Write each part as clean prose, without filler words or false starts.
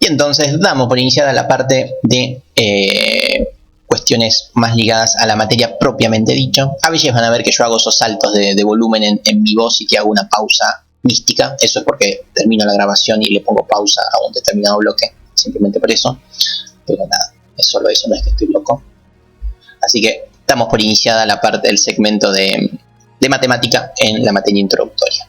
Y entonces damos por iniciada la parte de cuestiones más ligadas a la materia propiamente dicho. A veces van a ver que yo hago esos saltos de volumen en mi voz y que hago una pausa mística. Eso es porque termino la grabación y le pongo pausa a un determinado bloque, simplemente por eso. Pero nada, es solo eso, no es que estoy loco. Así que damos por iniciada la parte del segmento de matemática en la materia introductoria.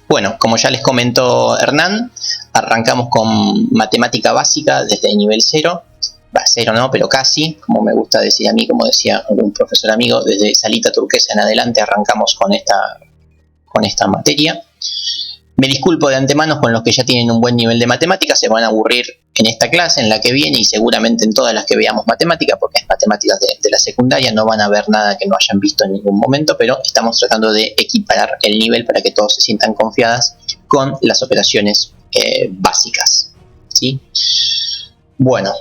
Bueno, como ya les comentó Hernán, arrancamos con matemática básica desde nivel 0. Va, 0 no, pero casi, como me gusta decir a mí, como decía un profesor amigo, desde salita turquesa en adelante arrancamos con esta materia. Me disculpo de antemano con los que ya tienen un buen nivel de matemática, se van a aburrir en esta clase, en la que viene y seguramente en todas las que veamos matemática, porque es matemáticas de la secundaria, no van a ver nada que no hayan visto en ningún momento, pero estamos tratando de equiparar el nivel para que todos se sientan confiadas con las operaciones básicas, ¿sí? Bueno,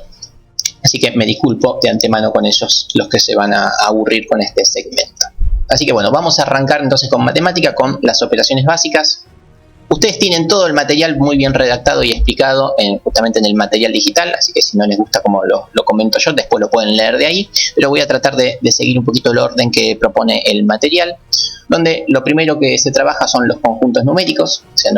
así que me disculpo de antemano con ellos, los que se van a aburrir con este segmento. Así que bueno, vamos a arrancar entonces con matemática, con las operaciones básicas. Ustedes tienen todo el material muy bien redactado y explicado justamente en el material digital, así que si no les gusta como lo comento yo, después lo pueden leer de ahí, pero voy a tratar de seguir un poquito el orden que propone el material, donde lo primero que se trabaja son los conjuntos numéricos. O sea,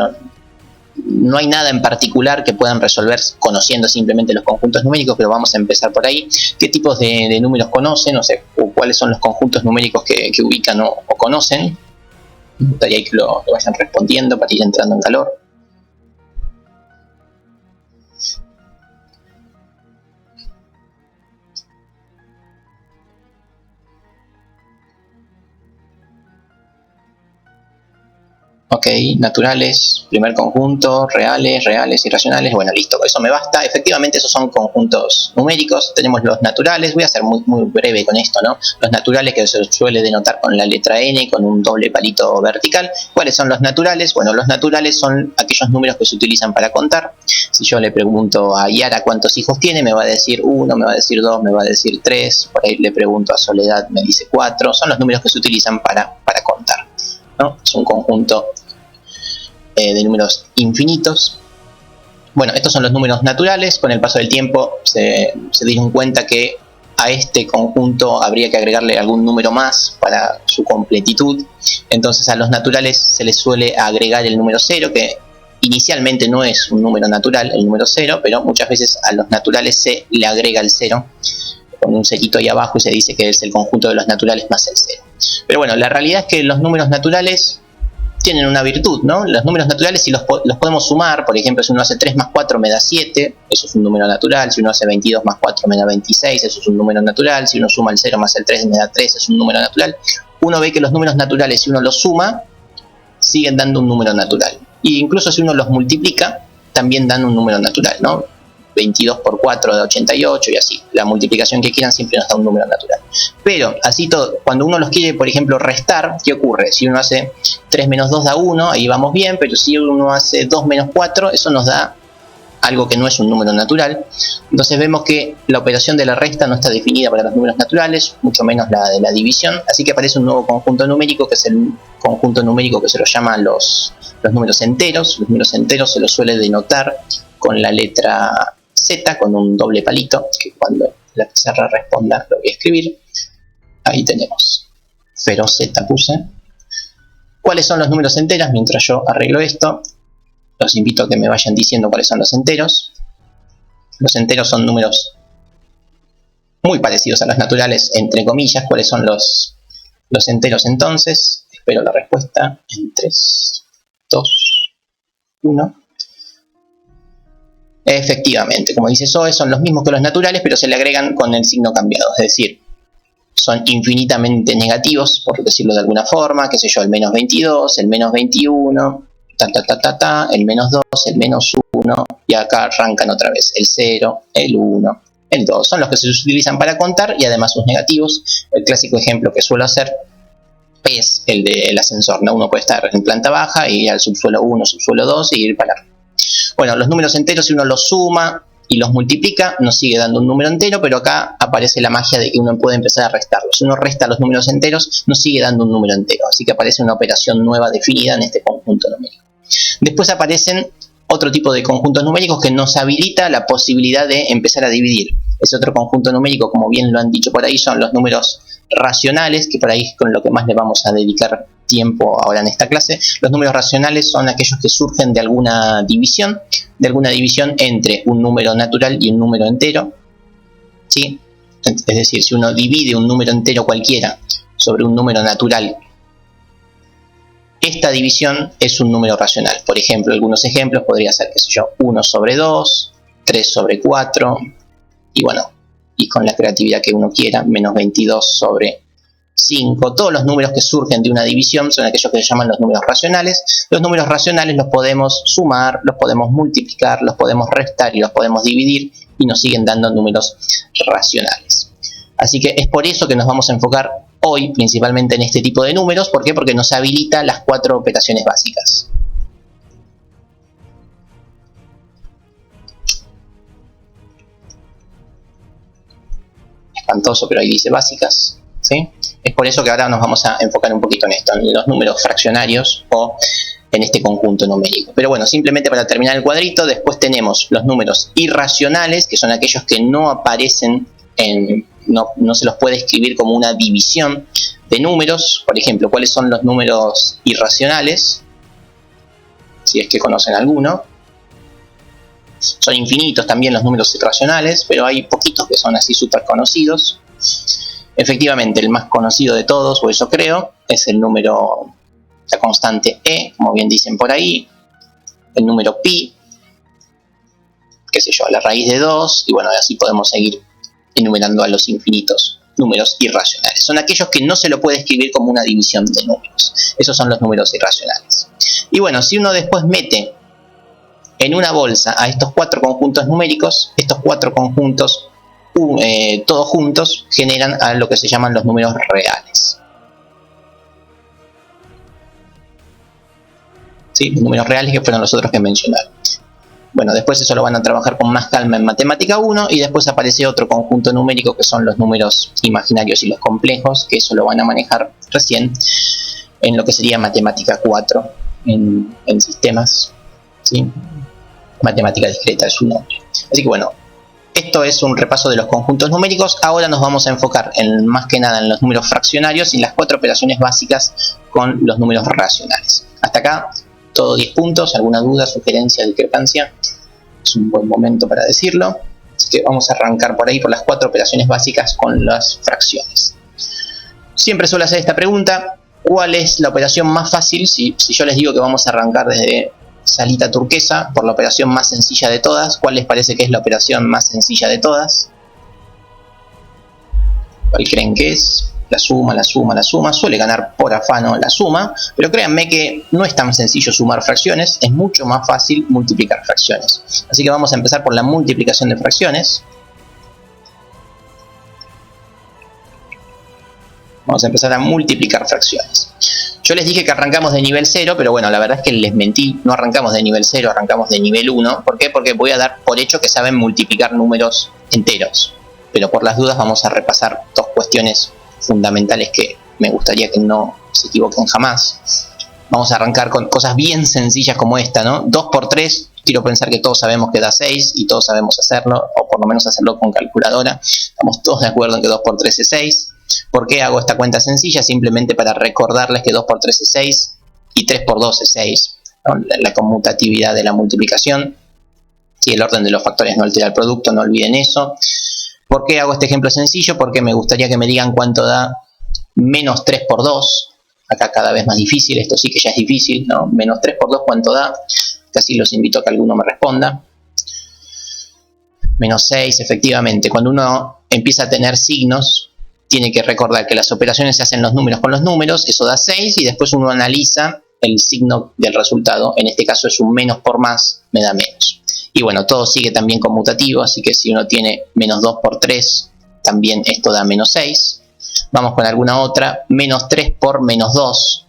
no hay nada en particular que puedan resolver conociendo simplemente los conjuntos numéricos, pero vamos a empezar por ahí. ¿Qué tipos de números conocen? O sea, ¿cuáles son los conjuntos numéricos que ubican o conocen? Me gustaría que lo vayan respondiendo para ir entrando en calor. Ok, naturales, primer conjunto, reales, irracionales. Bueno, listo, con eso me basta. Efectivamente, esos son conjuntos numéricos. Tenemos los naturales, voy a ser muy breve con esto, ¿no? Los naturales, que se suele denotar con la letra N, con un doble palito vertical. ¿Cuáles son los naturales? Bueno, los naturales son aquellos números que se utilizan para contar. Si yo le pregunto a Yara cuántos hijos tiene, me va a decir 1, me va a decir 2, me va a decir 3. Por ahí le pregunto a Soledad, me dice 4. Son los números que se utilizan para contar, ¿no? Es un conjunto de números infinitos. Bueno, estos son los números naturales. Con el paso del tiempo se dieron cuenta que a este conjunto habría que agregarle algún número más para su completitud. Entonces a los naturales se les suele agregar el número 0, que inicialmente no es un número natural, el número 0, pero muchas veces a los naturales se le agrega el 0 con un cerito ahí abajo y se dice que es el conjunto de los naturales más el 0. Pero bueno, la realidad es que los números naturales tienen una virtud, ¿no? Los números naturales, si los podemos sumar, por ejemplo, si uno hace 3 más 4 me da 7, eso es un número natural. Si uno hace 22 más 4 me da 26, eso es un número natural. Si uno suma el 0 más el 3 me da 3, es un número natural. Uno ve que los números naturales, si uno los suma, siguen dando un número natural. Y incluso si uno los multiplica, también dan un número natural, ¿no? 22 por 4 da 88 y así. La multiplicación que quieran siempre nos da un número natural. Pero así todo, cuando uno los quiere, por ejemplo, restar, ¿qué ocurre? Si uno hace 3 menos 2 da 1, ahí vamos bien, pero si uno hace 2 menos 4, eso nos da algo que no es un número natural. Entonces vemos que la operación de la resta no está definida para los números naturales, mucho menos la de la división, así que aparece un nuevo conjunto numérico, que es el conjunto numérico que se lo llama los números enteros. Los números enteros se los suele denotar con la letra Z, con un doble palito, que cuando la pizarra responda lo voy a escribir. Ahí tenemos, 0Z puse. ¿Cuáles son los números enteros? Mientras yo arreglo esto, los invito a que me vayan diciendo cuáles son los enteros. Los enteros son números muy parecidos a los naturales, entre comillas. ¿Cuáles son los enteros entonces? Espero la respuesta en 3, 2, 1. Efectivamente, como dice Zoe, son los mismos que los naturales, pero se le agregan con el signo cambiado, es decir, son infinitamente negativos, por decirlo de alguna forma, qué sé yo, el menos 22, el menos 21, el menos 2, el menos 1, y acá arrancan otra vez el 0, el 1, el 2, son los que se utilizan para contar y además sus negativos. El clásico ejemplo que suelo hacer es el del ascensor, ¿no? Uno puede estar en planta baja y ir al subsuelo 1, subsuelo 2 y ir para arriba. Bueno, los números enteros, si uno los suma y los multiplica, nos sigue dando un número entero, pero acá aparece la magia de que uno puede empezar a restarlos. Si uno resta los números enteros, nos sigue dando un número entero, así que aparece una operación nueva definida en este conjunto numérico. Después aparecen otro tipo de conjuntos numéricos que nos habilita la posibilidad de empezar a dividir. Ese otro conjunto numérico, como bien lo han dicho por ahí, son los números racionales, que por ahí es con lo que más le vamos a dedicar tiempo ahora en esta clase. Los números racionales son aquellos que surgen de alguna división entre un número natural y un número entero, ¿sí? Es decir, si uno divide un número entero cualquiera sobre un número natural, esta división es un número racional. Por ejemplo, algunos ejemplos podría ser, qué sé yo, 1 sobre 2, 3 sobre 4, y bueno, y con la creatividad que uno quiera, menos 22 sobre 5. Todos los números que surgen de una división son aquellos que se llaman los números racionales. Los números racionales los podemos sumar, los podemos multiplicar, los podemos restar y los podemos dividir, y nos siguen dando números racionales. Así que es por eso que nos vamos a enfocar hoy principalmente en este tipo de números. ¿Por qué? Porque nos habilita las 4 operaciones básicas. Espantoso, pero ahí dice básicas, ¿sí? Es por eso que ahora nos vamos a enfocar un poquito en esto, en los números fraccionarios o en este conjunto numérico. Pero bueno, simplemente para terminar el cuadrito, después tenemos los números irracionales, que son aquellos que no aparecen no se los puede escribir como una división de números. Por ejemplo, ¿cuáles son los números irracionales? Si es que conocen alguno. Son infinitos también los números irracionales, pero hay poquitos que son así súper conocidos. Efectivamente, el más conocido de todos, o eso creo, es el número, la constante e, como bien dicen por ahí, el número pi, qué sé yo, la raíz de 2, y bueno, así podemos seguir enumerando a los infinitos números irracionales. Son aquellos que no se lo puede escribir como una división de números. Esos son los números irracionales. Y bueno, si uno después mete en una bolsa a estos 4 conjuntos numéricos, estos 4 conjuntos todos juntos generan a lo que se llaman los números reales. ¿Sí? Los números reales, que fueron los otros que mencionaron. Bueno, después eso lo van a trabajar con más calma en Matemática 1, y después aparece otro conjunto numérico que son los números imaginarios y los complejos, que eso lo van a manejar recién en lo que sería Matemática 4 en sistemas, ¿sí? Matemática discreta es su nombre. Así que bueno, esto es un repaso de los conjuntos numéricos. Ahora nos vamos a enfocar más que nada en los números fraccionarios y las 4 operaciones básicas con los números racionales. Hasta acá, todo 10 puntos. ¿Alguna duda, sugerencia, discrepancia? Es un buen momento para decirlo. Así que vamos a arrancar por ahí, por las 4 operaciones básicas con las fracciones. Siempre suelo hacer esta pregunta: ¿cuál es la operación más fácil? Si yo les digo que vamos a arrancar desde salita turquesa por la operación más sencilla de todas, ¿cuál les parece que es la operación más sencilla de todas? ¿Cuál creen que es? La suma, la suma, la suma. Suele ganar por afano la suma, pero créanme que no es tan sencillo sumar fracciones, es mucho más fácil multiplicar fracciones. Así que vamos a empezar por la multiplicación de fracciones. Vamos a empezar a multiplicar fracciones. Yo les dije que arrancamos de nivel 0, pero bueno, la verdad es que les mentí. No arrancamos de nivel 0, arrancamos de nivel 1. ¿Por qué? Porque voy a dar por hecho que saben multiplicar números enteros. Pero por las dudas vamos a repasar 2 cuestiones fundamentales que me gustaría que no se equivoquen jamás. Vamos a arrancar con cosas bien sencillas como esta, ¿no? 2 por 3, quiero pensar que todos sabemos que da 6 y todos sabemos hacerlo, o por lo menos hacerlo con calculadora. Estamos todos de acuerdo en que 2 por 3 es 6. ¿Por qué hago esta cuenta sencilla? Simplemente para recordarles que 2 por 3 es 6 y 3 por 2 es 6, ¿no? La conmutatividad de la multiplicación. Si el orden de los factores no altera el producto, no olviden eso. ¿Por qué hago este ejemplo sencillo? Porque me gustaría que me digan cuánto da menos 3 por 2. Acá cada vez más difícil, esto sí que ya es difícil, ¿no? Menos 3 por 2, ¿cuánto da? Casi los invito a que alguno me responda. Menos 6, efectivamente. Cuando uno empieza a tener signos, tiene que recordar que las operaciones se hacen los números con los números, eso da 6, y después uno analiza el signo del resultado. En este caso es un menos por más, me da menos. Y bueno, todo sigue también conmutativo, así que si uno tiene menos 2 por 3, también esto da menos 6. Vamos con alguna otra, menos 3 por menos 2.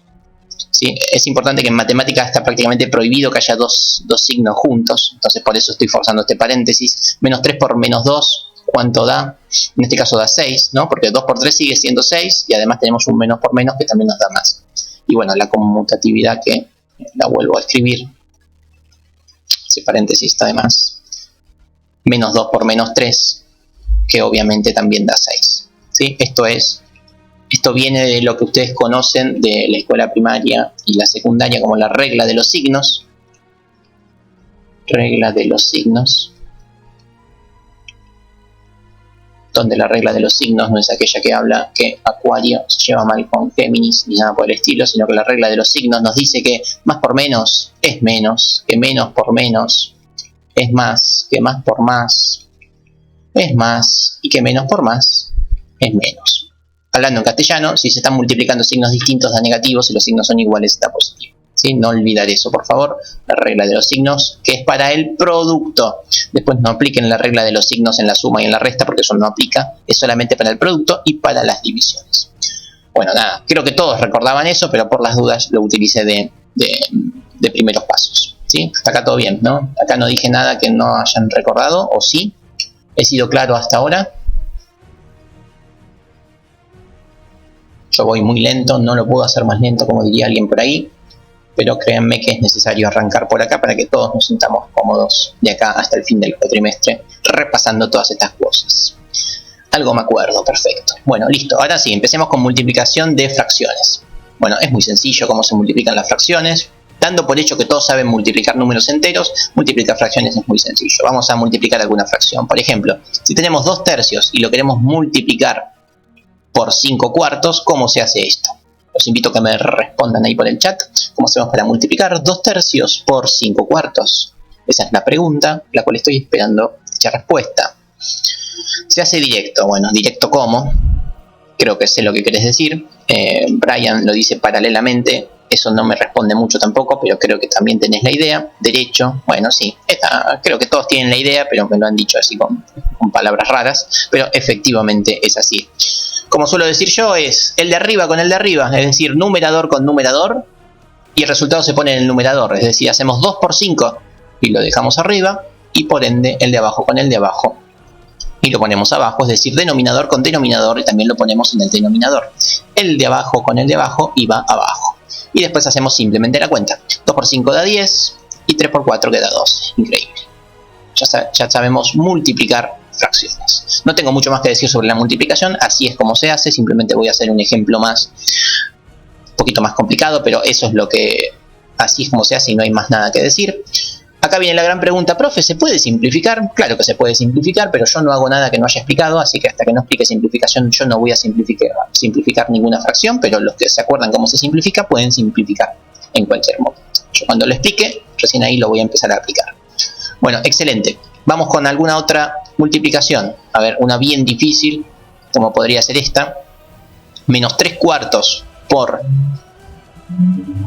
¿Sí? Es importante que en matemáticas está prácticamente prohibido que haya dos signos juntos, entonces por eso estoy forzando este paréntesis. Menos 3 por menos 2, ¿cuánto da? En este caso da 6, ¿no? Porque 2 por 3 sigue siendo 6, y además tenemos un menos por menos que también nos da más. Y bueno, la conmutatividad, que la vuelvo a escribir, ese paréntesis está de más, menos 2 por menos 3, que obviamente también da 6. ¿Sí? Esto viene de lo que ustedes conocen de la escuela primaria y la secundaria como la regla de los signos. Regla de los signos. Donde la regla de los signos no es aquella que habla que Acuario se lleva mal con Géminis ni nada por el estilo, sino que la regla de los signos nos dice que más por menos es menos, que menos por menos es más, que más por más es más y que menos por más es menos. Hablando en castellano, si se están multiplicando signos distintos da negativo, si los signos son iguales da positivo. ¿Sí? No olvidar eso, por favor. La regla de los signos, que es para el producto. Después no apliquen la regla de los signos en la suma y en la resta, porque eso no aplica. Es solamente para el producto y para las divisiones. Bueno, nada, creo que todos recordaban eso, pero por las dudas lo utilicé de primeros pasos. ¿Sí? Hasta acá todo bien, ¿no? Acá no dije nada que no hayan recordado, ¿o sí? ¿He sido claro hasta ahora? Yo voy muy lento, no lo puedo hacer más lento como diría alguien por ahí, pero créanme que es necesario arrancar por acá para que todos nos sintamos cómodos de acá hasta el fin del cuatrimestre, repasando todas estas cosas. Algo me acuerdo, perfecto. Bueno, listo, ahora sí, empecemos con multiplicación de fracciones. Bueno, es muy sencillo cómo se multiplican las fracciones. Dando por hecho que todos saben multiplicar números enteros, multiplicar fracciones es muy sencillo. Vamos a multiplicar alguna fracción. Por ejemplo, si tenemos 2 tercios y lo queremos multiplicar por 5 cuartos, ¿cómo se hace esto? Los invito a que me respondan ahí por el chat. ¿Cómo hacemos para multiplicar 2 tercios por 5 cuartos? Esa es la pregunta, la cual estoy esperando dicha respuesta. Se hace directo. Bueno, directo ¿cómo? Creo que sé lo que querés decir. Brian lo dice paralelamente. Eso no me responde mucho tampoco, pero creo que también tenés la idea. Derecho, bueno, sí. Creo que todos tienen la idea, pero me lo han dicho así con palabras raras. Pero efectivamente es así. Como suelo decir yo, es el de arriba con el de arriba. Es decir, numerador con numerador. Y el resultado se pone en el numerador. Es decir, hacemos 2 por 5 y lo dejamos arriba. Y por ende, el de abajo con el de abajo. Y lo ponemos abajo, es decir, denominador con denominador. Y también lo ponemos en el denominador. El de abajo con el de abajo y va abajo. Y después hacemos simplemente la cuenta. 2 por 5 da 10 y 3 por 4 queda 12. Increíble. Ya sabemos multiplicar fracciones. No tengo mucho más que decir sobre la multiplicación. Así es como se hace. Simplemente voy a hacer un ejemplo más, un poquito más complicado, pero eso es lo que, así es como se hace y no hay más nada que decir. Acá viene la gran pregunta, profe, ¿se puede simplificar? Claro que se puede simplificar, pero yo no hago nada que no haya explicado, así que hasta que no explique simplificación yo no voy a simplificar ninguna fracción, pero los que se acuerdan cómo se simplifica pueden simplificar en cualquier momento. Yo cuando lo explique, recién ahí lo voy a empezar a aplicar. Bueno, excelente. Vamos con alguna otra multiplicación. A ver, una bien difícil, como podría ser esta. Menos 3 cuartos por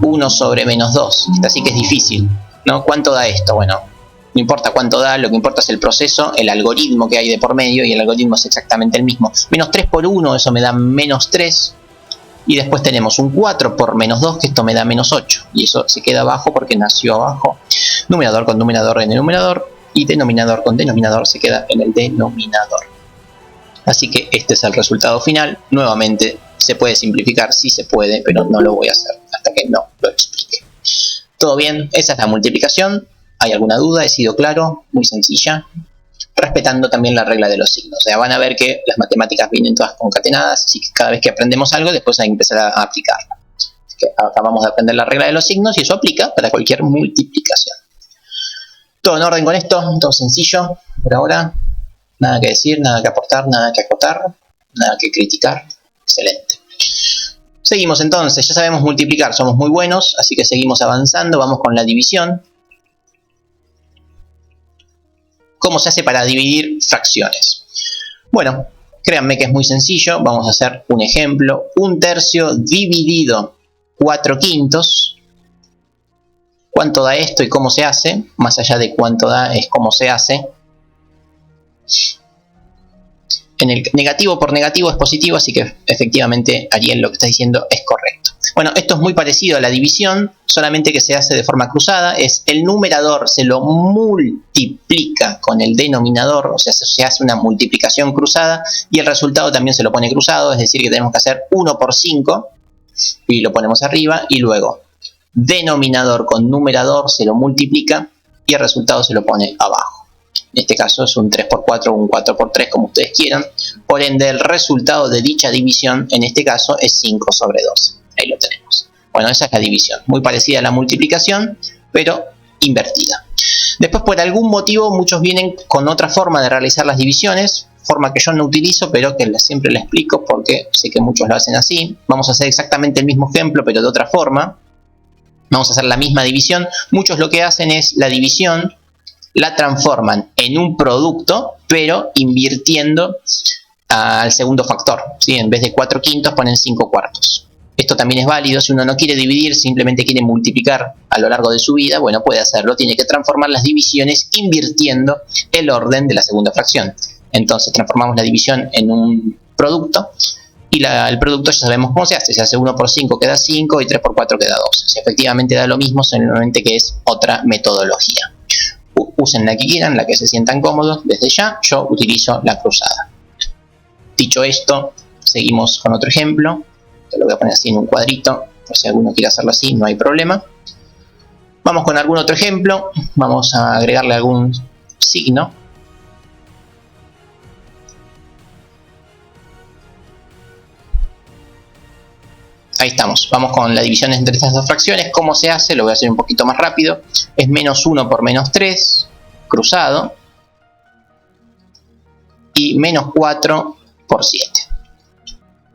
1 sobre menos 2. Esta sí que es difícil, ¿no? ¿Cuánto da esto? Bueno, no importa cuánto da, lo que importa es el proceso, el algoritmo que hay de por medio, y el algoritmo es exactamente el mismo. Menos 3 por 1, eso me da menos 3. Y después tenemos un 4 por menos 2, que esto me da menos 8. Y eso se queda abajo porque nació abajo. Numerador con numerador en el numerador. Y denominador con denominador se queda en el denominador. Así que este es el resultado final. Nuevamente, ¿se puede simplificar? Sí se puede, pero no lo voy a hacer hasta que no lo explique. ¿Todo bien? Esa es la multiplicación. ¿Hay alguna duda? ¿He sido claro? Muy sencilla. Respetando también la regla de los signos. O sea, van a ver que las matemáticas vienen todas concatenadas, así que cada vez que aprendemos algo, después hay que empezar a aplicarla. Así que acabamos de aprender la regla de los signos y eso aplica para cualquier multiplicación. Todo en orden con esto, todo sencillo por ahora. Nada que decir, nada que aportar, nada que acotar, nada que criticar. Excelente. Seguimos entonces, ya sabemos multiplicar, somos muy buenos, así que seguimos avanzando, vamos con la división. ¿Cómo se hace para dividir fracciones? Bueno, créanme que es muy sencillo, vamos a hacer un ejemplo. 1 tercio dividido 4 quintos. ¿Cuánto da esto y cómo se hace? Más allá de cuánto da, es cómo se hace. En el negativo por negativo es positivo, así que efectivamente Ariel lo que está diciendo es correcto. Bueno, esto es muy parecido a la división, solamente que se hace de forma cruzada. Es el numerador se lo multiplica con el denominador, o sea, se hace una multiplicación cruzada y el resultado también se lo pone cruzado, es decir que tenemos que hacer 1 por 5 y lo ponemos arriba y luego denominador con numerador se lo multiplica y el resultado se lo pone abajo. En este caso es un 3 por 4 o un 4 por 3, como ustedes quieran. Por ende, el resultado de dicha división, en este caso, es 5 sobre 12. Ahí lo tenemos. Bueno, esa es la división. Muy parecida a la multiplicación, pero invertida. Después, por algún motivo, muchos vienen con otra forma de realizar las divisiones, forma que yo no utilizo, pero que siempre la explico porque sé que muchos lo hacen así. Vamos a hacer exactamente el mismo ejemplo, pero de otra forma. Vamos a hacer la misma división. Muchos lo que hacen es la división la transforman en un producto, pero invirtiendo al segundo factor, ¿sí? En vez de 4/5 ponen 5/4. Esto también es válido. Si uno no quiere dividir, simplemente quiere multiplicar a lo largo de su vida, bueno, puede hacerlo. Tiene que transformar las divisiones invirtiendo el orden de la segunda fracción. Entonces transformamos la división en un producto y el producto ya sabemos cómo se hace. Se hace 1 por 5 queda 5 y 3 por 4 queda 2. Si efectivamente da lo mismo, solamente que es otra metodología. Usen la que quieran, la que se sientan cómodos. Desde ya yo utilizo la cruzada. Dicho esto, seguimos con otro ejemplo. Te lo voy a poner así en un cuadrito, por si alguno quiere hacerlo así, no hay problema. Vamos con algún otro ejemplo. Vamos a agregarle algún signo. Ahí estamos. Vamos con la división entre estas dos fracciones. ¿Cómo se hace? Lo voy a hacer un poquito más rápido. Es menos 1 por menos 3, cruzado. Y menos 4 por 7.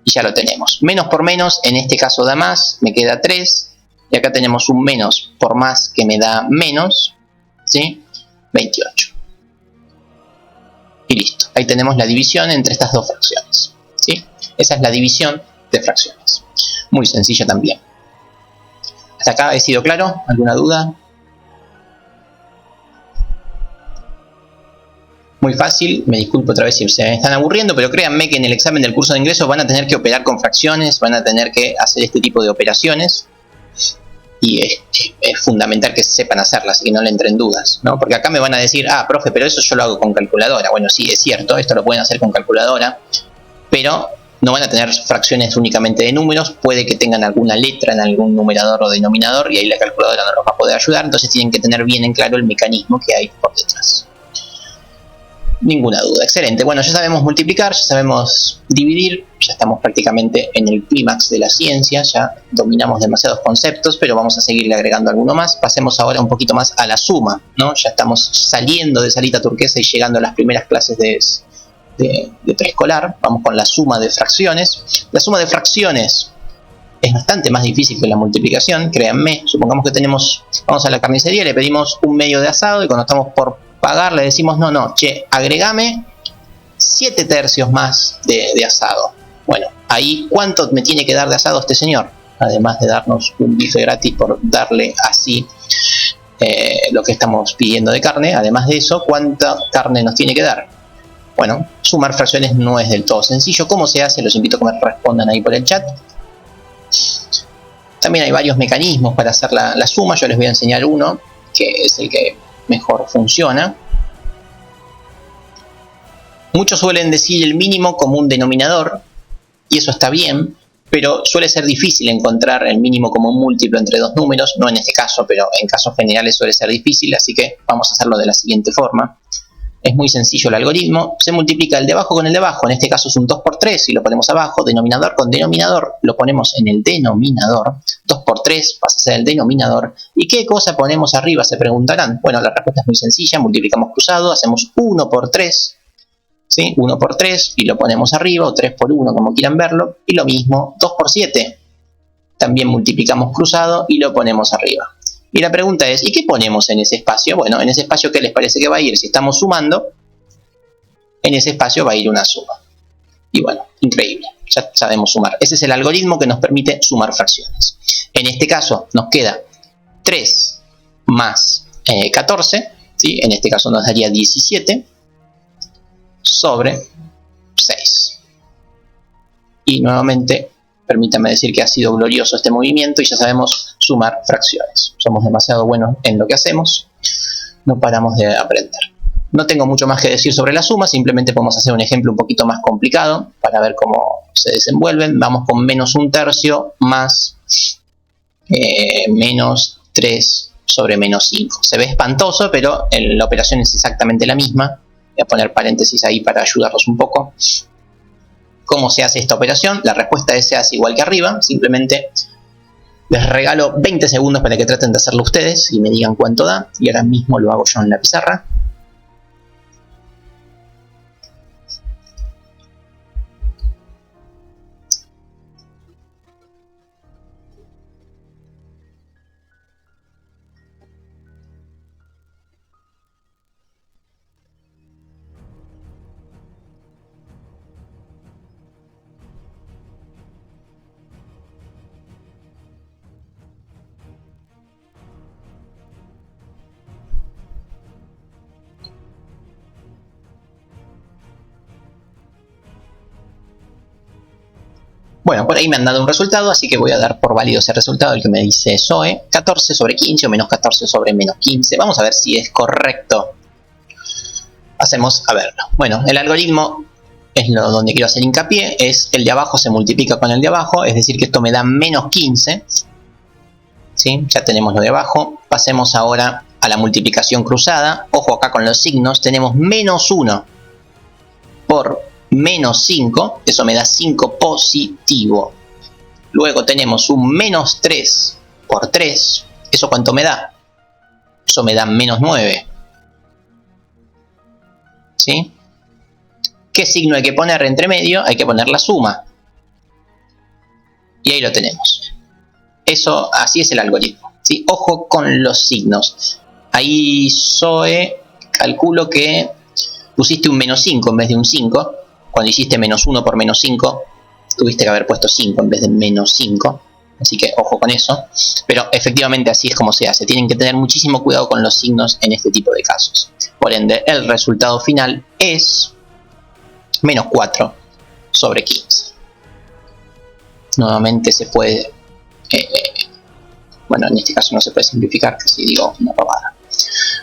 Y ya lo tenemos. Menos por menos, en este caso da más, me queda 3. Y acá tenemos un menos por más que me da menos, ¿sí? 28. Y listo. Ahí tenemos la división entre estas dos fracciones, ¿sí? Esa es la división de fracciones. Muy sencilla también. ¿Hasta acá he sido claro? ¿Alguna duda? Muy fácil, me disculpo otra vez si se me están aburriendo, pero créanme que en el examen del curso de ingresos van a tener que operar con fracciones, van a tener que hacer este tipo de operaciones y es fundamental que sepan hacerlas y que no le entren dudas, ¿no? Porque acá me van a decir, ah, profe, pero eso yo lo hago con calculadora. Bueno, sí, es cierto, esto lo pueden hacer con calculadora, pero no van a tener fracciones únicamente de números, puede que tengan alguna letra en algún numerador o denominador y ahí la calculadora no los va a poder ayudar, entonces tienen que tener bien en claro el mecanismo que hay por detrás. Ninguna duda, excelente. Bueno, ya sabemos multiplicar, ya sabemos dividir, ya estamos prácticamente en el clímax de la ciencia, ya dominamos demasiados conceptos, pero vamos a seguirle agregando alguno más. Pasemos ahora un poquito más a la suma, ¿no? Ya estamos saliendo de Salita Turquesa y llegando a las primeras clases de preescolar. Vamos con la suma de fracciones. La suma de fracciones es bastante más difícil que la multiplicación, créanme. Supongamos que vamos a la carnicería, le pedimos un medio de asado y cuando estamos por pagar le decimos, no, che, agregame 7 tercios más de asado. Bueno, ahí, ¿cuánto me tiene que dar de asado este señor? Además de darnos un bife gratis por darle así lo que estamos pidiendo de carne, además de eso, ¿cuánta carne nos tiene que dar? Bueno, sumar fracciones no es del todo sencillo. ¿Cómo se hace? Los invito a que me respondan ahí por el chat. También hay varios mecanismos para hacer la suma. Yo les voy a enseñar uno, que es el que mejor funciona. Muchos suelen decir el mínimo como un denominador, y eso está bien, pero suele ser difícil encontrar el mínimo como un múltiplo entre dos números, no en este caso, pero en casos generales suele ser difícil, así que vamos a hacerlo de la siguiente forma. Es muy sencillo el algoritmo, se multiplica el de abajo con el de abajo, en este caso es un 2 por 3 y lo ponemos abajo, denominador con denominador lo ponemos en el denominador, 2 por 3 pasa a ser el denominador, ¿y qué cosa ponemos arriba? Se preguntarán. Bueno, la respuesta es muy sencilla, multiplicamos cruzado, hacemos 1 por 3, ¿sí? 1 por 3 y lo ponemos arriba, o 3 por 1 como quieran verlo, y lo mismo, 2 por 7, también multiplicamos cruzado y lo ponemos arriba. Y la pregunta es, ¿y qué ponemos en ese espacio? Bueno, en ese espacio, ¿qué les parece que va a ir? Si estamos sumando, en ese espacio va a ir una suma. Y bueno, increíble, ya sabemos sumar. Ese es el algoritmo que nos permite sumar fracciones. En este caso nos queda 3 más 14, ¿sí? En este caso nos daría 17 sobre 6. Y nuevamente, permítanme decir que ha sido glorioso este movimiento y ya sabemos sumar fracciones. Somos demasiado buenos en lo que hacemos, no paramos de aprender. No tengo mucho más que decir sobre la suma, simplemente podemos hacer un ejemplo un poquito más complicado para ver cómo se desenvuelven. Vamos con menos 1 tercio más menos 3 sobre menos 5. Se ve espantoso, pero la operación es exactamente la misma. Voy a poner paréntesis ahí para ayudarlos un poco. ¿Cómo se hace esta operación? La respuesta es se hace igual que arriba. Simplemente les regalo 20 segundos para que traten de hacerlo ustedes y me digan cuánto da. Y ahora mismo lo hago yo en la pizarra. Bueno, por ahí me han dado un resultado, así que voy a dar por válido ese resultado, el que me dice Zoe, 14 sobre 15 o menos 14 sobre menos 15. Vamos a ver si es correcto. Hacemos a verlo. Bueno, el algoritmo es donde quiero hacer hincapié, es el de abajo se multiplica con el de abajo, es decir que esto me da menos 15. ¿Sí? Ya tenemos lo de abajo. Pasemos ahora a la multiplicación cruzada. Ojo acá con los signos, tenemos menos 1 por menos 5, eso me da 5 positivo. Luego tenemos un menos 3 por 3, ¿eso cuánto me da? Eso me da menos 9. ¿Sí? ¿Qué signo hay que poner entre medio? Hay que poner la suma. Y ahí lo tenemos. Eso, así es el algoritmo. ¿Sí? Ojo con los signos. Ahí, Zoe, calculo que pusiste un menos 5 en vez de un 5. Cuando hiciste menos 1 por menos 5, tuviste que haber puesto 5 en vez de menos 5. Así que ojo con eso. Pero efectivamente así es como se hace. Tienen que tener muchísimo cuidado con los signos en este tipo de casos. Por ende, el resultado final es menos 4 sobre 15. Nuevamente se puede... bueno, en este caso no se puede simplificar, casi digo una pavada.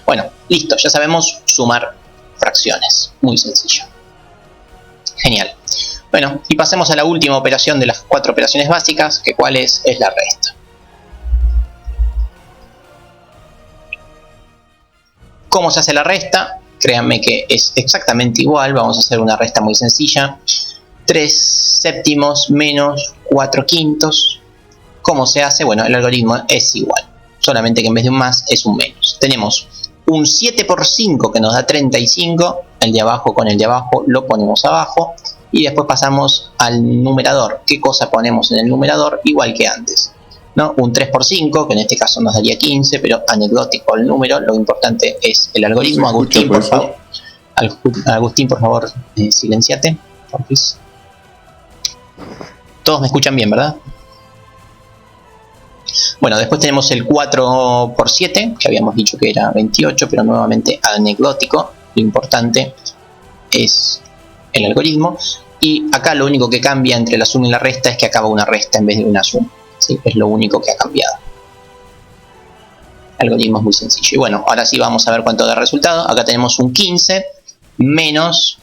Bueno, listo. Ya sabemos sumar fracciones. Muy sencillo. Genial. Bueno, y pasemos a la última operación de las 4 operaciones básicas, que cuál es la resta. ¿Cómo se hace la resta? Créanme que es exactamente igual. Vamos a hacer una resta muy sencilla. 3 séptimos menos 4 quintos. ¿Cómo se hace? Bueno, el algoritmo es igual. Solamente que en vez de un más es un menos. Tenemos un 7 por 5 que nos da 35. El de abajo con el de abajo lo ponemos abajo. Y después pasamos al numerador. ¿Qué cosa ponemos en el numerador? Igual que antes, ¿no? Un 3 por 5, que en este caso nos daría 15, pero anecdótico el número. Lo importante es el algoritmo. Agustín, por favor. Agustín, por favor, silenciate. Todos me escuchan bien, ¿verdad? Bueno, después tenemos el 4 por 7, que habíamos dicho que era 28, pero nuevamente anecdótico. Lo importante es el algoritmo. Y acá lo único que cambia entre la suma y la resta es que acaba una resta en vez de una suma. ¿Sí? Es lo único que ha cambiado. El algoritmo es muy sencillo. Y bueno, ahora sí vamos a ver cuánto da el resultado. Acá tenemos un 15 menos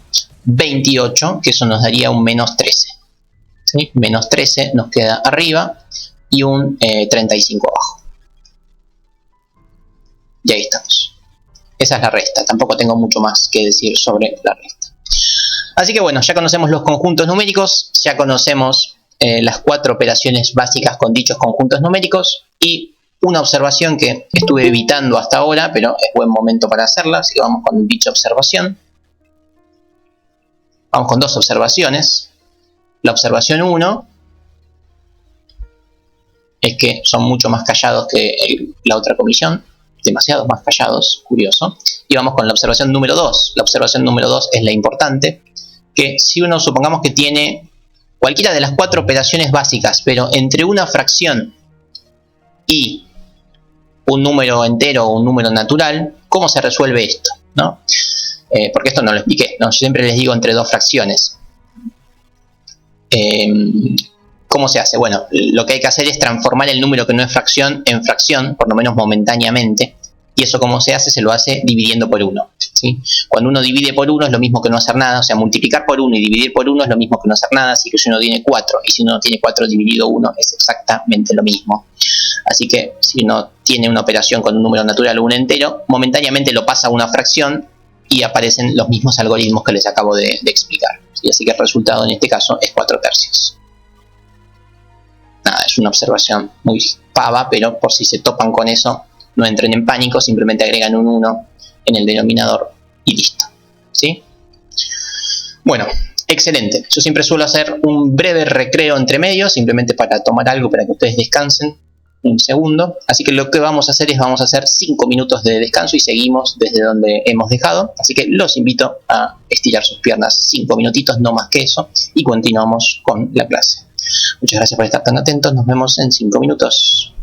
28, que eso nos daría un menos 13. ¿Sí? Menos 13 nos queda arriba y un 35 abajo. Y ahí estamos. Esa es la resta. Tampoco tengo mucho más que decir sobre la resta. Así que bueno, ya conocemos los conjuntos numéricos, ya conocemos las 4 operaciones básicas con dichos conjuntos numéricos y una observación que estuve evitando hasta ahora, pero es buen momento para hacerla, así que vamos con dicha observación. Vamos con 2 observaciones. La observación 1 es que son mucho más callados que la otra comisión, demasiado más callados, curioso. Y vamos con la observación número 2. La observación número 2 es la importante, que si uno supongamos que tiene cualquiera de las 4 operaciones básicas, pero entre una fracción y un número entero o un número natural, ¿cómo se resuelve esto? ¿No? Porque esto no lo expliqué, ¿no? Yo siempre les digo entre 2 fracciones. ¿Cómo se hace? Bueno, lo que hay que hacer es transformar el número que no es fracción en fracción, por lo menos momentáneamente. Y eso cómo se hace, se lo hace dividiendo por 1. ¿Sí? Cuando uno divide por 1 es lo mismo que no hacer nada, o sea, multiplicar por 1 y dividir por 1 es lo mismo que no hacer nada, así que si uno tiene 4 y si uno tiene 4 dividido 1 es exactamente lo mismo. Así que si uno tiene una operación con un número natural o un entero, momentáneamente lo pasa a una fracción y aparecen los mismos algoritmos que les acabo de explicar. ¿Sí? Así que el resultado en este caso es 4/3. Nada, es una observación muy pava, pero por si se topan con eso, no entren en pánico, simplemente agregan un 1 en el denominador y listo. ¿Sí? Bueno, excelente. Yo siempre suelo hacer un breve recreo entre medio, simplemente para tomar algo, para que ustedes descansen un segundo. Así que lo que vamos a hacer es, vamos a hacer 5 minutos de descanso y seguimos desde donde hemos dejado. Así que los invito a estirar sus piernas 5 minutitos, no más que eso, y continuamos con la clase. Muchas gracias por estar tan atentos. Nos vemos en 5 minutos.